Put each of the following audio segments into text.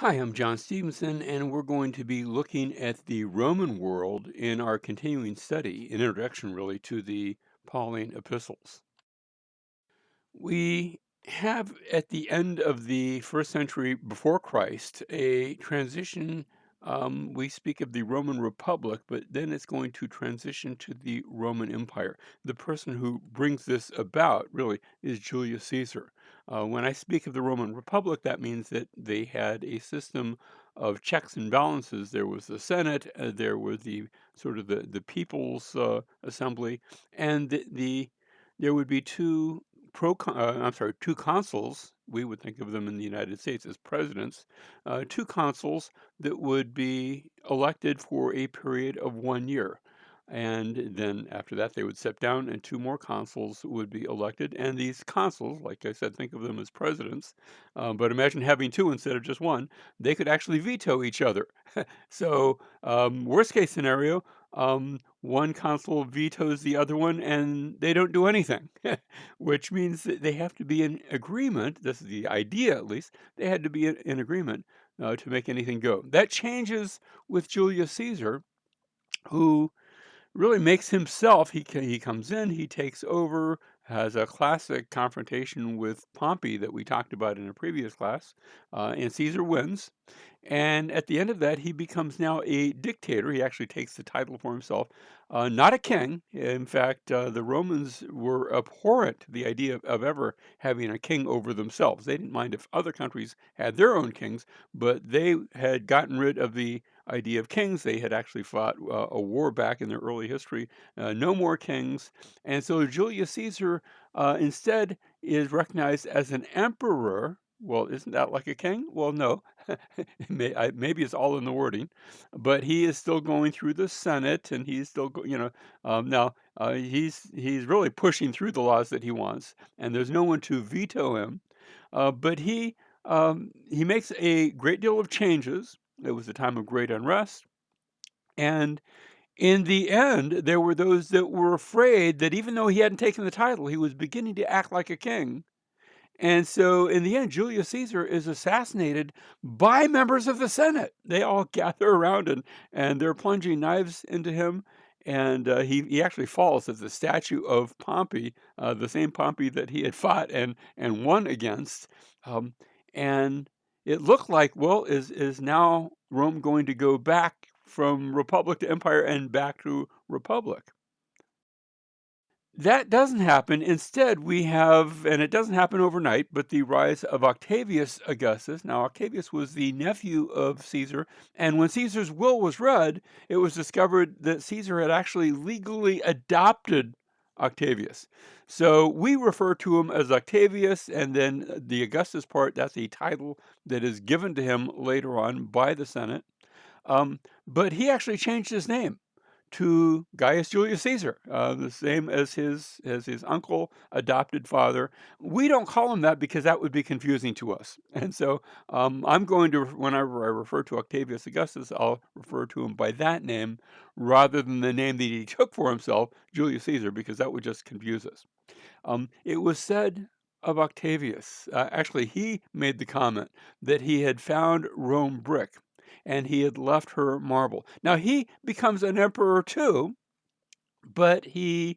Hi, I'm John Stevenson, and we're going to be looking at the Roman world in our continuing study, an introduction really to the Pauline epistles. We have at the end of the first century before Christ a transition. We speak of the Roman Republic, but then it's going to transition to the Roman Empire. The person who brings this about really is Julius Caesar. When I speak of the Roman Republic, that means that they had a system of checks and balances. There was the Senate, there were the sort of the people's assembly, and there would be two consuls. We would think of them in the United States as presidents. Two consuls that would be elected for a period of 1 year. And then after that, they would step down, and two more consuls would be elected. And these consuls, like I said, think of them as presidents. But imagine having two instead of just one. They could actually veto each other. So, worst case scenario, one consul vetoes the other one, and they don't do anything. Which means that they have to be in agreement. This is the idea, at least. They had to be in agreement to make anything go. That changes with Julius Caesar, who really makes himself. He comes in, he takes over, has a classic confrontation with Pompey that we talked about in a previous class, and Caesar wins. And at the end of that, he becomes now a dictator. He actually takes the title for himself, not a king. In fact, the Romans were abhorrent to the idea of ever having a king over themselves. They didn't mind if other countries had their own kings, but they had gotten rid of the idea of kings. They had actually fought a war back in their early history. No more kings. And so Julius Caesar instead is recognized as an emperor. Well, isn't that like a king? Well, no. Maybe it's all in the wording, but he is still going through the Senate, and he's still, now he's really pushing through the laws that he wants, and there's no one to veto him. But he makes a great deal of changes. It was a time of great unrest, and in the end, there were those that were afraid that even though he hadn't taken the title, he was beginning to act like a king. And so in the end, Julius Caesar is assassinated by members of the Senate. They all gather around, and they're plunging knives into him. And he actually falls as the statue of Pompey, the same Pompey that he had fought and won against. Um, and it looked like, well, is now Rome going to go back from republic to empire and back to republic? That doesn't happen. Instead, we have, and it doesn't happen overnight, but the rise of Octavius Augustus. Now, Octavius was the nephew of Caesar, and when Caesar's will was read, it was discovered that Caesar had actually legally adopted Octavius. So we refer to him as Octavius, and then the Augustus part, that's a title that is given to him later on by the Senate. But he actually changed his name to Gaius Julius Caesar, the same as his uncle, adopted father. We don't call him that because that would be confusing to us, and so I'm going to, whenever I refer to Octavius Augustus, I'll refer to him by that name rather than the name that he took for himself, Julius Caesar, because that would just confuse us. It was said of Octavius, actually, he made the comment that he had found Rome brick and he had left her marble. Now, he becomes an emperor too, but he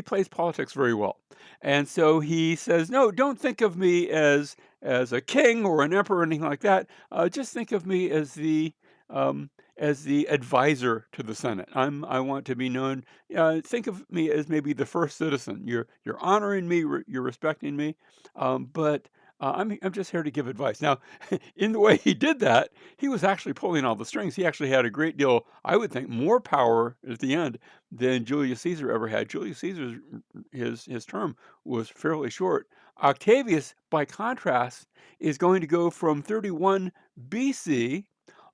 plays politics very well. And so he says, "No, don't think of me as a king or an emperor or anything like that. Just think of me as the advisor to the Senate. I want to be known. Think of me as maybe the first citizen. You're honoring me, you're respecting me, but." I'm just here to give advice. Now, in the way he did that, he was actually pulling all the strings. He actually had a great deal, I would think, more power at the end than Julius Caesar ever had. Julius Caesar's his term was fairly short. Octavius, by contrast, is going to go from 31 BC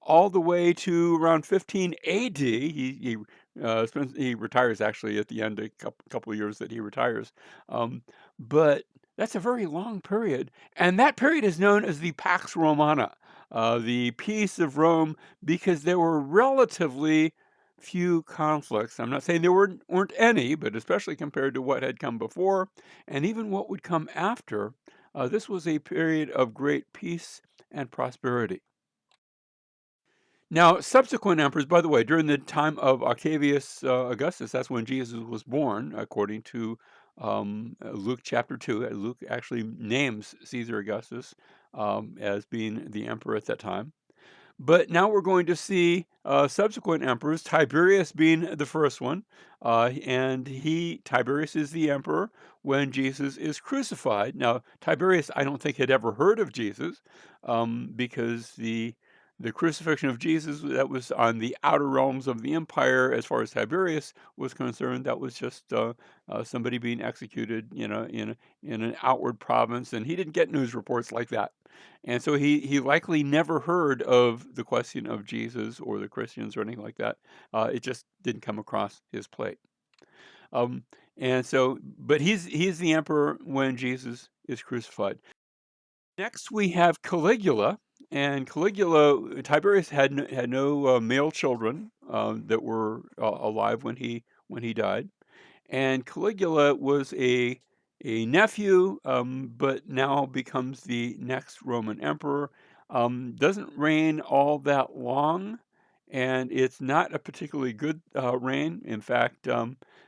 all the way to around 15 AD. He retires actually at the end, a couple of years that he retires. But that's a very long period, and that period is known as the Pax Romana, the peace of Rome, because there were relatively few conflicts. I'm not saying there weren't any, but especially compared to what had come before and even what would come after, this was a period of great peace and prosperity. Now, subsequent emperors, by the way, during the time of Octavius Augustus, that's when Jesus was born, according to Luke chapter 2. Luke actually names Caesar Augustus as being the emperor at that time. But now we're going to see subsequent emperors, Tiberius being the first one, and Tiberius is the emperor when Jesus is crucified. Now, Tiberius, I don't think had ever heard of Jesus, because the crucifixion of Jesus, that was on the outer realms of the empire. As far as Tiberius was concerned, that was just somebody being executed, in an outward province, and he didn't get news reports like that. And so he likely never heard of the question of Jesus or the Christians or anything like that. It just didn't come across his plate. Um, and so, but he's the emperor when Jesus is crucified. Next, we have Caligula, and Caligula, Tiberius had no male children that were alive when he died. And Caligula was a nephew, but now becomes the next Roman emperor. Doesn't reign all that long, and it's not a particularly good reign. In fact,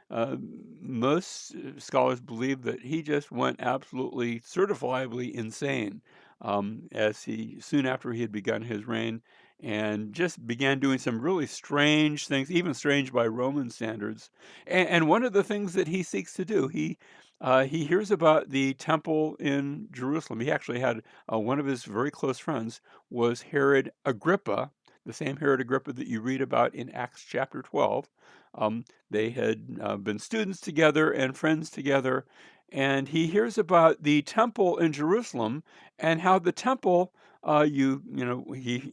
most scholars believe that he just went absolutely certifiably insane, as he soon after he had begun his reign, and just began doing some really strange things, even strange by Roman standards. And one of the things that he seeks to do, he hears about the temple in Jerusalem. He actually had one of his very close friends was Herod Agrippa, the same Herod Agrippa that you read about in Acts chapter 12. They had been students together and friends together, and he hears about the temple in Jerusalem and how the temple, he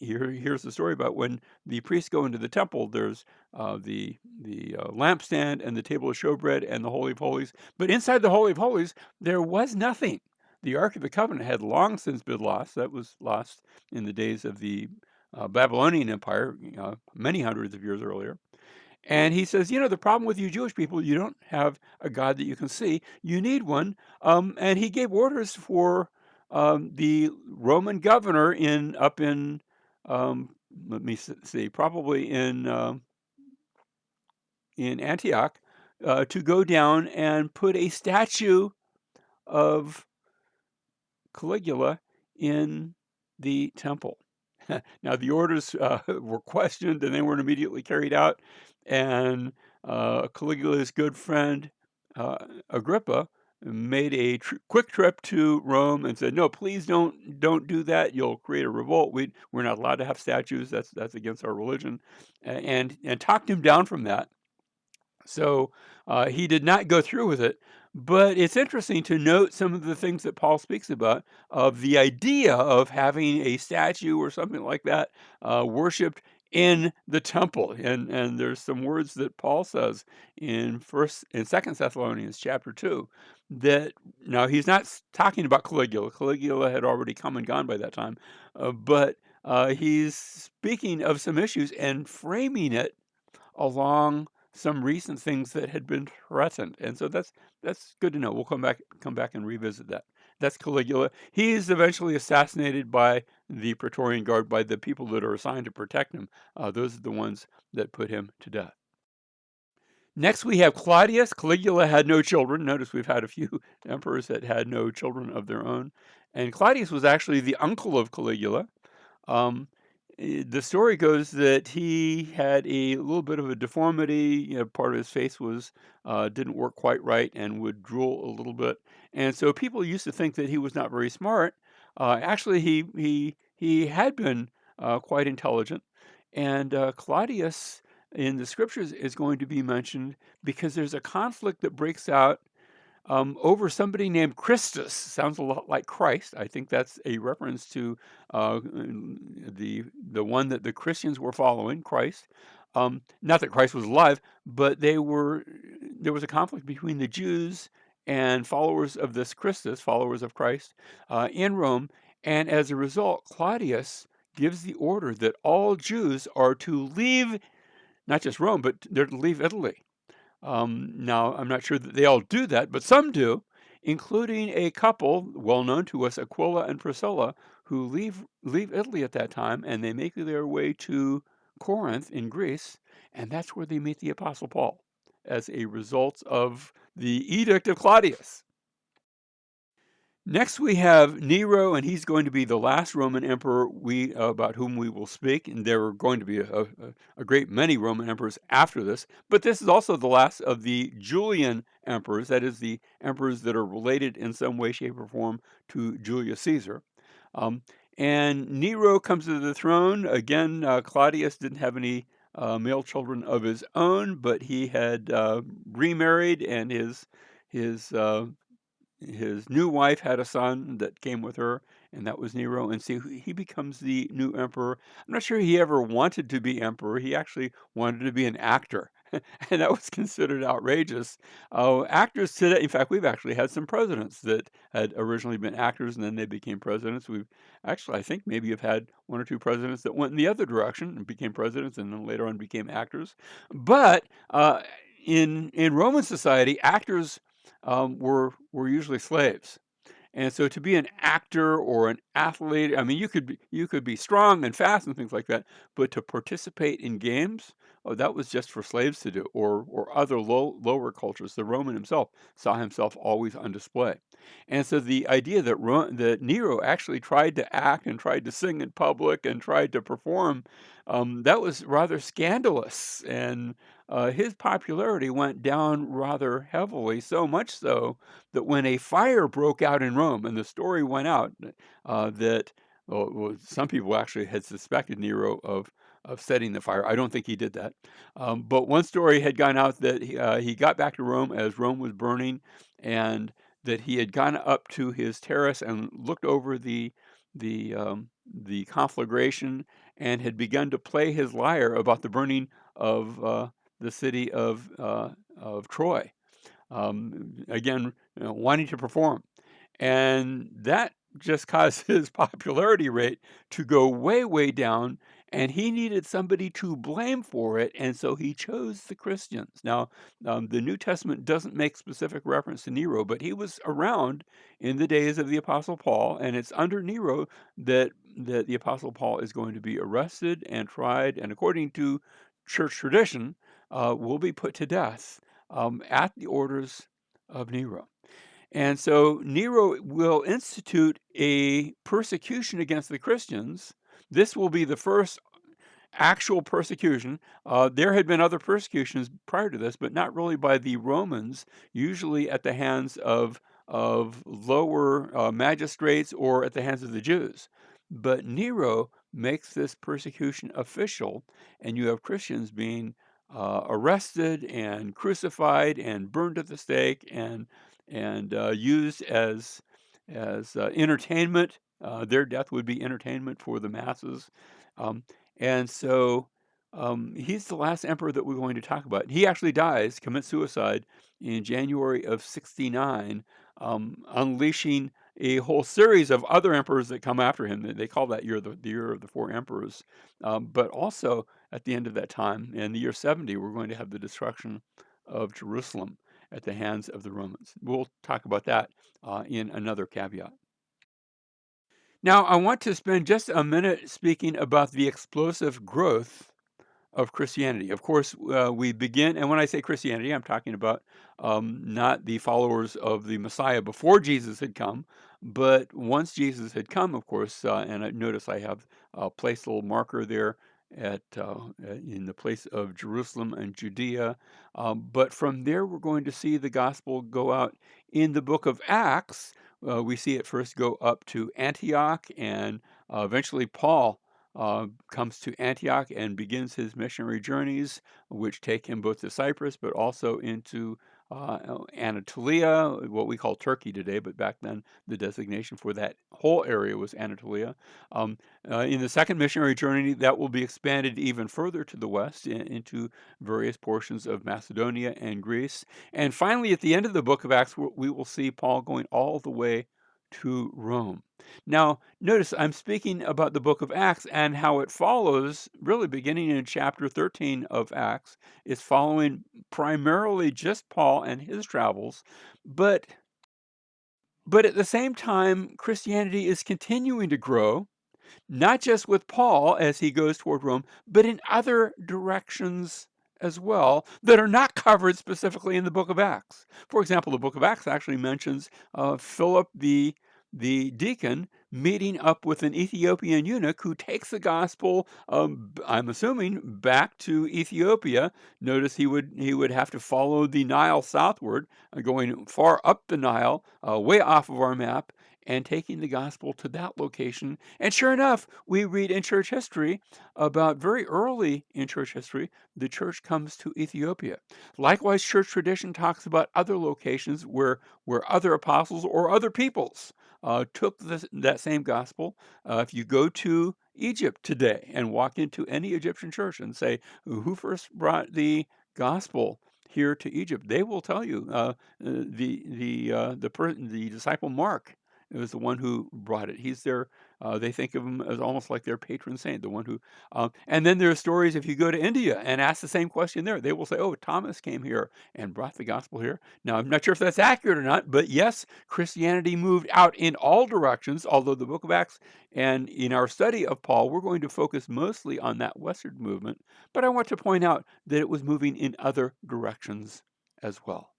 hears the story about when the priests go into the temple. There's the lampstand and the table of showbread and the Holy of Holies. But inside the Holy of Holies, there was nothing. The Ark of the Covenant had long since been lost. That was lost in the days of the Babylonian Empire, many hundreds of years earlier. And he says, the problem with you Jewish people, you don't have a God that you can see. You need one. And he gave orders for the Roman governor up in, let me see, probably in Antioch, to go down and put a statue of Caligula in the temple. Now, the orders were questioned and they weren't immediately carried out. And Caligula's good friend, Agrippa, made a quick trip to Rome and said, "No, please don't do that. You'll create a revolt. We're not allowed to have statues. That's against our religion," and talked him down from that. So he did not go through with it. But it's interesting to note some of the things that Paul speaks about of the idea of having a statue or something like that worshipped in the temple. And there's some words that Paul says in Second Thessalonians chapter 2 that now he's not talking about Caligula. Caligula had already come and gone by that time, but he's speaking of some issues and framing it along some recent things that had been threatened. And so that's good to know. We'll come back and revisit that. That's Caligula. He's eventually assassinated by the Praetorian Guard, by the people that are assigned to protect him. Those are the ones that put him to death. Next, we have Claudius. Caligula had no children. Notice we've had a few emperors that had no children of their own. And Claudius was actually the uncle of Caligula. Um, the story goes that he had a little bit of a deformity. Part of his face was didn't work quite right and would drool a little bit, and so people used to think that he was not very smart. Actually, he had been quite intelligent, and Claudius in the scriptures is going to be mentioned because there's a conflict that breaks out over somebody named Christus. Sounds a lot like Christ. I think that's a reference to the one that the Christians were following, Christ. Not that Christ was alive, but there was a conflict between the Jews and followers of this Christus, followers of Christ, in Rome. And as a result, Claudius gives the order that all Jews are to leave not just Rome, but they're to leave Italy. Now, I'm not sure that they all do that, but some do, including a couple well known to us, Aquila and Priscilla, who leave Italy at that time, and they make their way to Corinth in Greece, and that's where they meet the Apostle Paul as a result of the edict of Claudius. Next, we have Nero, and he's going to be the last Roman emperor about whom we will speak. And there are going to be a great many Roman emperors after this, but this is also the last of the Julian emperors, that is, the emperors that are related in some way, shape, or form to Julius Caesar. Um, and Nero comes to the throne. Again, Claudius didn't have any male children of his own, but he had remarried, and his new wife had a son that came with her, and that was Nero. And so he becomes the new emperor. I'm not sure he ever wanted to be emperor. He actually wanted to be an actor, and that was considered outrageous. Actors today, in fact, we've actually had some presidents that had originally been actors and then they became presidents. We've actually, I think, maybe have had one or two presidents that went in the other direction and became presidents and then later on became actors. But in Roman society, actors were usually slaves. And so to be an actor or an athlete, I mean, you could be strong and fast and things like that, but to participate in games, oh, that was just for slaves to do, or other lower cultures. The Roman himself saw himself always on display, and so the idea that Nero actually tried to act and tried to sing in public and tried to perform, that was rather scandalous, and his popularity went down rather heavily, so much so that when a fire broke out in Rome, and the story went out that well, some people actually had suspected Nero of setting the fire. I don't think he did that, but one story had gone out that he got back to Rome as Rome was burning, and that he had gone up to his terrace and looked over the conflagration and had begun to play his lyre about the burning of the city of Troy, again, wanting to perform. And that just caused his popularity rate to go way, way down. And he needed somebody to blame for it. And so he chose the Christians. Now, the New Testament doesn't make specific reference to Nero, but he was around in the days of the Apostle Paul. And it's under Nero that the Apostle Paul is going to be arrested and tried. And according to church tradition, will be put to death at the orders of Nero. And so Nero will institute a persecution against the Christians. This will be the first actual persecution. There had been other persecutions prior to this, but not really by the Romans, usually at the hands of lower magistrates or at the hands of the Jews. But Nero makes this persecution official, and you have Christians being arrested and crucified and burned at the stake and used as entertainment. Their death would be entertainment for the masses. Um, and so he's the last emperor that we're going to talk about. He actually dies, commits suicide in January of 69, unleashing a whole series of other emperors that come after him. They call that year the year of the four emperors. But also at the end of that time, in the year 70, we're going to have the destruction of Jerusalem at the hands of the Romans. We'll talk about that in another caveat. Now, I want to spend just a minute speaking about the explosive growth of Christianity. Of course, we begin, and when I say Christianity, I'm talking about not the followers of the Messiah before Jesus had come, but once Jesus had come, of course. And notice I have placed a little marker there in the place of Jerusalem and Judea. But from there, we're going to see the gospel go out in the book of Acts. We see it first go up to Antioch, and eventually Paul comes to Antioch and begins his missionary journeys, which take him both to Cyprus but also into Anatolia, what we call Turkey today, but back then the designation for that whole area was Anatolia. In the second missionary journey, that will be expanded even further to the west into various portions of Macedonia and Greece. And finally, at the end of the book of Acts, we will see Paul going all the way to Rome. Now, notice I'm speaking about the book of Acts and how it follows, really beginning in chapter 13 of Acts, is following primarily just Paul and his travels, but at the same time, Christianity is continuing to grow. not just with Paul as he goes toward Rome, but in other directions as well that are not covered specifically in the book of Acts. For example, the book of Acts actually mentions Philip the deacon meeting up with an Ethiopian eunuch who takes the gospel, I'm assuming, back to Ethiopia. Notice he would have to follow the Nile southward, going far up the Nile, way off of our map, and taking the gospel to that location. And sure enough, we read in church history about very early in church history, the church comes to Ethiopia. Likewise, church tradition talks about other locations where other apostles or other peoples took that same gospel. If you go to Egypt today and walk into any Egyptian church and say, "Who first brought the gospel here to Egypt?" They will tell you the disciple Mark is the one who brought it. He's their they think of him as almost like their patron saint, the one who. And then there are stories if you go to India and ask the same question there, they will say, "Oh, Thomas came here and brought the gospel here." Now, I'm not sure if that's accurate or not, but yes, Christianity moved out in all directions, although the book of Acts and in our study of Paul, we're going to focus mostly on that westward movement. But I want to point out that it was moving in other directions as well.